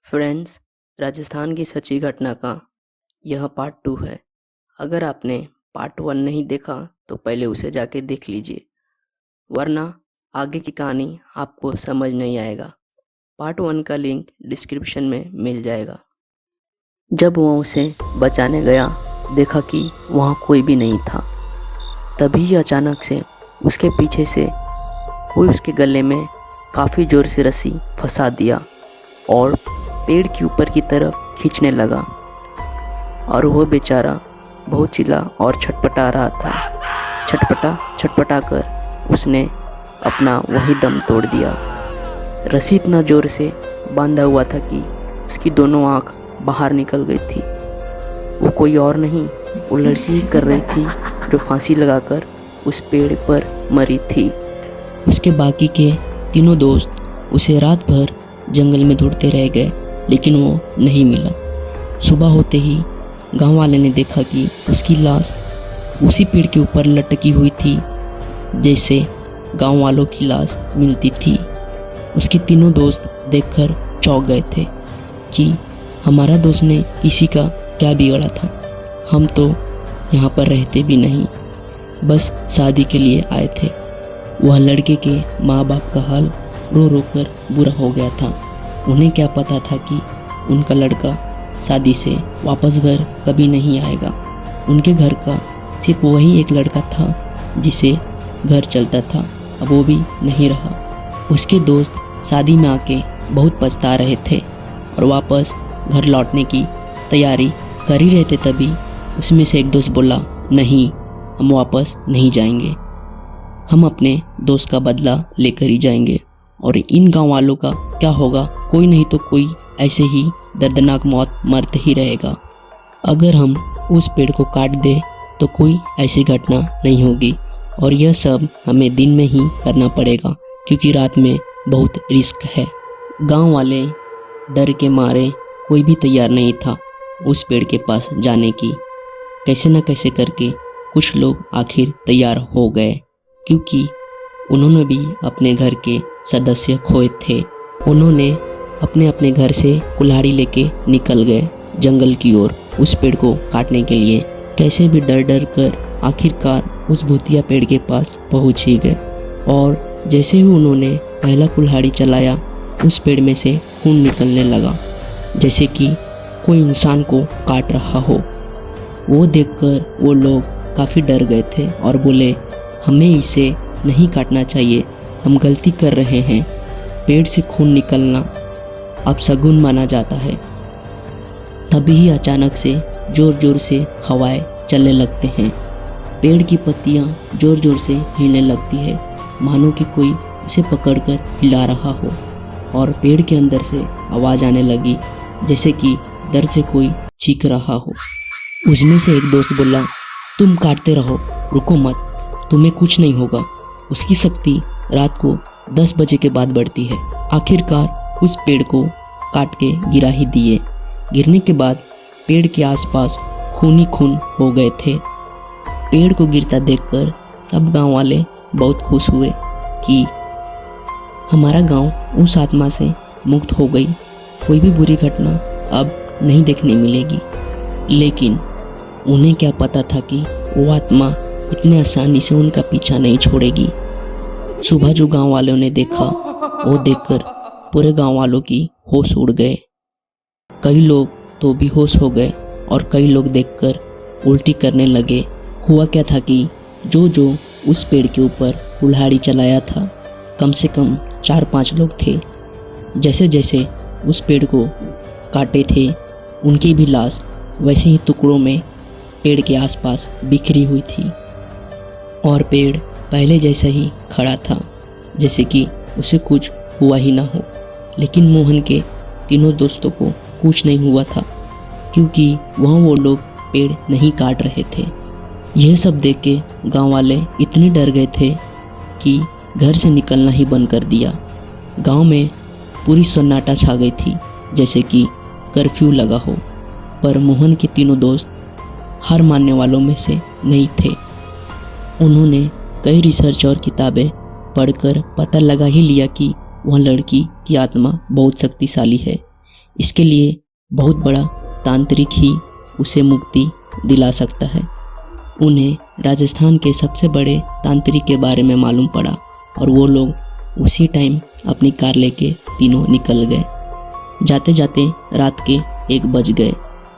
Friends, Rajasthan की सच्ची घटना का यह पार्ट 2 है। अगर आपने पार्ट 1 नहीं देखा तो पहले उसे जाके देख लीजिए, वरना आगे की कहानी आपको समझ नहीं आएगा। पार्ट 1 का लिंक डिस्क्रिप्शन में मिल जाएगा। जब वह उसे बचाने गया, देखा कि वहाँ कोई भी नहीं था। तभी अचानक से उसके पीछे से कोई उसके गले में काफ़ी ज़ोर से रस्सी फंसा दिया और पेड़ के ऊपर की तरफ खींचने लगा और वह बेचारा बहुत चिल्ला और छटपटा रहा था। छटपटा कर उसने अपना वही दम तोड़ दिया। रस्सी इतना ज़ोर से बांधा हुआ था कि उसकी दोनों आँख बाहर निकल गई थी। वो कोई और नहीं, वो लड़की कर रही थी जो फांसी लगाकर उस पेड़ पर मरी थी। उसके बाकी के तीनों दोस्त उसे रात भर जंगल में ढूंढते रह गए, लेकिन वो नहीं मिला। सुबह होते ही गांव वाले ने देखा कि उसकी लाश उसी पेड़ के ऊपर लटकी हुई थी जैसे गांव वालों की लाश मिलती थी। उसके तीनों दोस्त देखकर चौंक गए थे कि हमारा दोस्त ने इसी का क्या बिगड़ा था। हम तो यहाँ पर रहते भी नहीं, बस शादी के लिए आए थे। वह लड़के के माँ बाप का हाल रो रो कर बुरा हो गया था। उन्हें क्या पता था कि उनका लड़का शादी से वापस घर कभी नहीं आएगा। उनके घर का सिर्फ वही एक लड़का था जिसे घर चलता था, अब वो भी नहीं रहा। उसके दोस्त शादी में आके बहुत पछता रहे थे और वापस घर लौटने की तैयारी कर ही रहे थे। तभी उसमें से एक दोस्त बोला, नहीं, हम वापस नहीं जाएंगे, हम अपने दोस्त का बदला लेकर ही जाएंगे और इन गांव वालों का क्या होगा, कोई नहीं तो कोई ऐसे ही दर्दनाक मौत मरते ही रहेगा। अगर हम उस पेड़ को काट दें तो कोई ऐसी घटना नहीं होगी और यह सब हमें दिन में ही करना पड़ेगा क्योंकि रात में बहुत रिस्क है। गांव वाले डर के मारे कोई भी तैयार नहीं था उस पेड़ के पास जाने की। कैसे न कैसे करके कुछ लोग आखिर तैयार हो गए क्योंकि उन्होंने भी अपने घर के सदस्य खोए थे। उन्होंने अपने अपने घर से कुल्हाड़ी लेके निकल गए जंगल की ओर उस पेड़ को काटने के लिए। कैसे भी डर डर कर आखिरकार उस भूतिया पेड़ के पास पहुंच ही गए और जैसे ही उन्होंने पहला कुल्हाड़ी चलाया, उस पेड़ में से खून निकलने लगा जैसे कि कोई इंसान को काट रहा हो। वो देखकर वो लोग काफ़ी डर गए थे और बोले, हमें इसे नहीं काटना चाहिए, हम गलती कर रहे हैं। पेड़ से खून निकलना अब शगुन माना जाता है। तभी ही अचानक से ज़ोर ज़ोर से हवाएं चलने लगते हैं। पेड़ की पत्तियां ज़ोर ज़ोर से हिलने लगती है, मानो कि कोई उसे पकड़कर हिला रहा हो और पेड़ के अंदर से आवाज़ आने लगी जैसे कि दर्द से कोई चीख रहा हो। उसमें से एक दोस्त बोला, तुम काटते रहो, रुको मत, तुम्हें कुछ नहीं होगा। उसकी शक्ति रात को 10 बजे के बाद बढ़ती है। आखिरकार उस पेड़ को काट के गिरा ही दिए। गिरने के बाद पेड़ के आसपास खून ही खून हो गए थे। पेड़ को गिरता देखकर सब गांव वाले बहुत खुश हुए कि हमारा गांव उस आत्मा से मुक्त हो गई, कोई भी बुरी घटना अब नहीं देखने मिलेगी। लेकिन उन्हें क्या पता था कि वो आत्मा इतने आसानी से उनका पीछा नहीं छोड़ेगी। सुबह जो गांव वालों ने देखा, वो देखकर पूरे गांव वालों की होश उड़ गए। कई लोग तो बेहोश हो गए और कई लोग देखकर उल्टी करने लगे। हुआ क्या था कि जो उस पेड़ के ऊपर कुल्हाड़ी चलाया था, कम से कम 4-5 लोग थे। जैसे जैसे उस पेड़ को काटे थे, उनकी भी लाश वैसे ही टुकड़ों में पेड़ के आसपास बिखरी हुई थी और पेड़ पहले जैसा ही खड़ा था, जैसे कि उसे कुछ हुआ ही ना हो। लेकिन मोहन के तीनों दोस्तों को कुछ नहीं हुआ था क्योंकि वहाँ वो लोग पेड़ नहीं काट रहे थे। यह सब देख के गाँव वाले इतने डर गए थे कि घर से निकलना ही बंद कर दिया। गांव में पूरी सन्नाटा छा गई थी जैसे कि कर्फ्यू लगा हो। पर मोहन के तीनों दोस्त हार मानने वालों में से नहीं थे। उन्होंने कई रिसर्च और किताबें पढ़कर पता लगा ही लिया कि वह लड़की की आत्मा बहुत शक्तिशाली है, इसके लिए बहुत बड़ा तांत्रिक ही उसे मुक्ति दिला सकता है। उन्हें राजस्थान के सबसे बड़े तांत्रिक के बारे में मालूम पड़ा और वो लोग उसी टाइम अपनी कार लेके तीनों निकल गए। जाते जाते रात के 1 बज गए।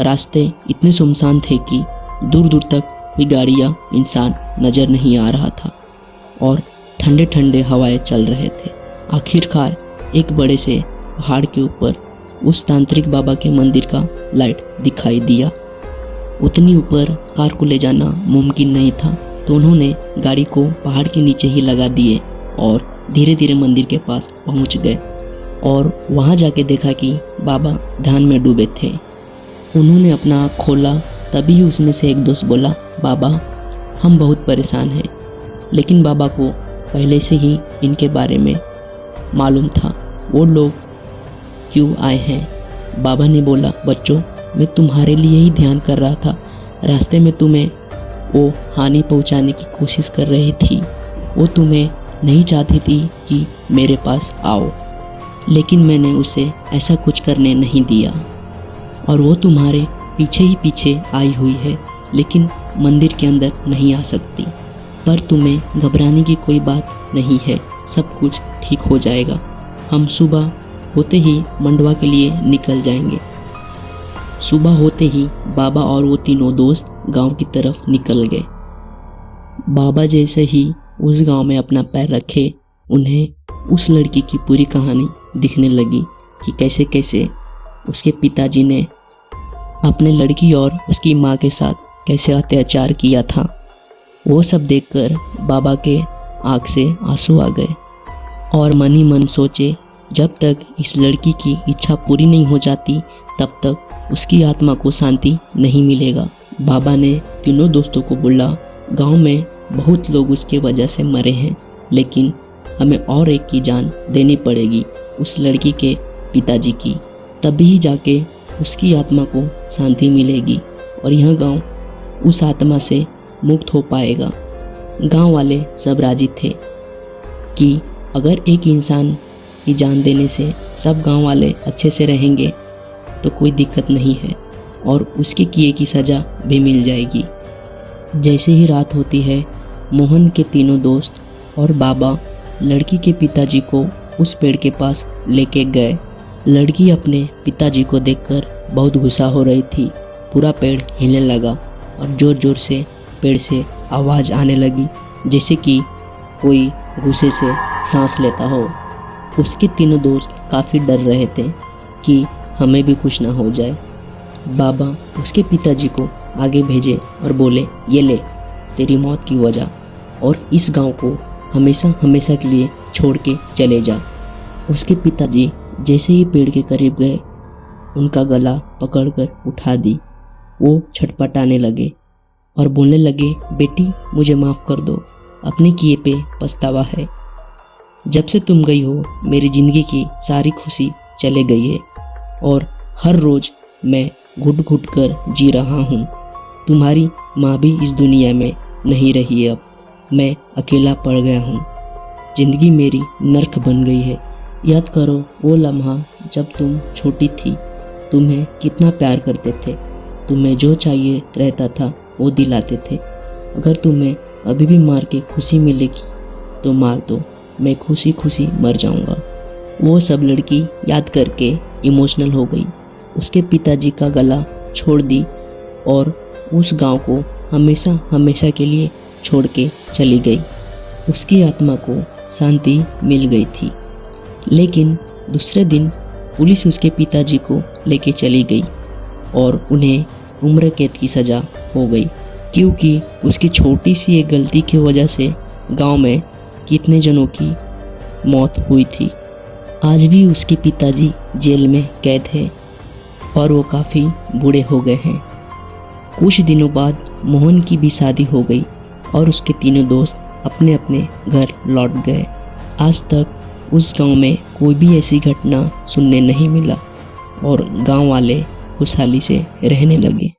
रास्ते इतने सुनसान थे कि दूर दूर तक कोई गाड़ी या इंसान नज़र नहीं आ रहा था और ठंडे ठंडे हवाएं चल रहे थे। आखिरकार एक बड़े से पहाड़ के ऊपर उस तांत्रिक बाबा के मंदिर का लाइट दिखाई दिया। उतनी ऊपर कार को ले जाना मुमकिन नहीं था, तो उन्होंने गाड़ी को पहाड़ के नीचे ही लगा दिए और धीरे धीरे मंदिर के पास पहुंच गए और वहां जाके देखा कि बाबा ध्यान में डूबे थे। उन्होंने अपना आँख खोला, तभी उसमें से एक दोस्त बोला, बाबा हम बहुत परेशान हैं। लेकिन बाबा को पहले से ही इनके बारे में मालूम था, वो लोग क्यों आए हैं। बाबा ने बोला, बच्चों मैं तुम्हारे लिए ही ध्यान कर रहा था। रास्ते में तुम्हें वो हानि पहुंचाने की कोशिश कर रही थी। वो तुम्हें नहीं चाहती थी कि मेरे पास आओ, लेकिन मैंने उसे ऐसा कुछ करने नहीं दिया और वो तुम्हारे पीछे ही पीछे आई हुई है, लेकिन मंदिर के अंदर नहीं आ सकती। पर तुम्हें घबराने की कोई बात नहीं है, सब कुछ ठीक हो जाएगा। हम सुबह होते ही मंडवा के लिए निकल जाएंगे। सुबह होते ही बाबा और वो तीनों दोस्त गांव की तरफ निकल गए। बाबा जैसे ही उस गांव में अपना पैर रखे, उन्हें उस लड़की की पूरी कहानी दिखने लगी कि कैसे कैसे उसके पिताजी ने अपने लड़की और उसकी माँ के साथ कैसे अत्याचार किया था। वो सब देखकर बाबा के आँख से आंसू आ गए और मन ही मन सोचे, जब तक इस लड़की की इच्छा पूरी नहीं हो जाती तब तक उसकी आत्मा को शांति नहीं मिलेगा। बाबा ने तीनों दोस्तों को बोला, गांव में बहुत लोग उसके वजह से मरे हैं, लेकिन हमें और एक की जान देनी पड़ेगी, उस लड़की के पिताजी की। तभी जाके उसकी आत्मा को शांति मिलेगी और यह गांव उस आत्मा से मुक्त हो पाएगा। गांव वाले सब राजी थे कि अगर एक इंसान की जान देने से सब गांव वाले अच्छे से रहेंगे तो कोई दिक्कत नहीं है और उसके किए की सज़ा भी मिल जाएगी। जैसे ही रात होती है, मोहन के तीनों दोस्त और बाबा लड़की के पिताजी को उस पेड़ के पास लेके गए। लड़की अपने पिताजी को देखकर बहुत गुस्सा हो रही थी। पूरा पेड़ हिलने लगा और ज़ोर ज़ोर से पेड़ से आवाज़ आने लगी, जैसे कि कोई गुस्से से सांस लेता हो। उसके तीनों दोस्त काफ़ी डर रहे थे कि हमें भी कुछ ना हो जाए। बाबा उसके पिताजी को आगे भेजे और बोले, ये ले तेरी मौत की वजह, और इस गांव को हमेशा हमेशा के लिए छोड़ के चले जा। उसके पिताजी जैसे ही पेड़ के करीब गए, उनका गला पकड़कर उठा दी। वो छटपटाने लगे और बोलने लगे, बेटी मुझे माफ़ कर दो, अपने किए पे पछतावा है। जब से तुम गई हो मेरी ज़िंदगी की सारी खुशी चले गई है और हर रोज़ मैं घुट घुट कर जी रहा हूँ। तुम्हारी माँ भी इस दुनिया में नहीं रही है, अब मैं अकेला पड़ गया हूँ। ज़िंदगी मेरी नर्क बन गई है। याद करो वो लम्हा जब तुम छोटी थी, तुम्हें कितना प्यार करते थे, तुम्हें जो चाहिए रहता था वो दिलाते थे। अगर तुम्हें अभी भी मार के खुशी मिलेगी तो मार दो, मैं खुशी खुशी मर जाऊंगा। वो सब लड़की याद करके इमोशनल हो गई। उसके पिताजी का गला छोड़ दी और उस गांव को हमेशा हमेशा के लिए छोड़ के चली गई। उसकी आत्मा को शांति मिल गई थी। लेकिन दूसरे दिन पुलिस उसके पिताजी को लेके चली गई और उन्हें उम्र कैद की सज़ा हो गई, क्योंकि उसकी छोटी सी एक गलती की वजह से गांव में कितने जनों की मौत हुई थी। आज भी उसके पिताजी जेल में कैद है और वो काफ़ी बूढ़े हो गए हैं। कुछ दिनों बाद मोहन की भी शादी हो गई और उसके तीनों दोस्त अपने अपने घर लौट गए। आज तक उस गांव में कोई भी ऐसी घटना सुनने नहीं मिला और गांव वाले खुशहाली से रहने लगे।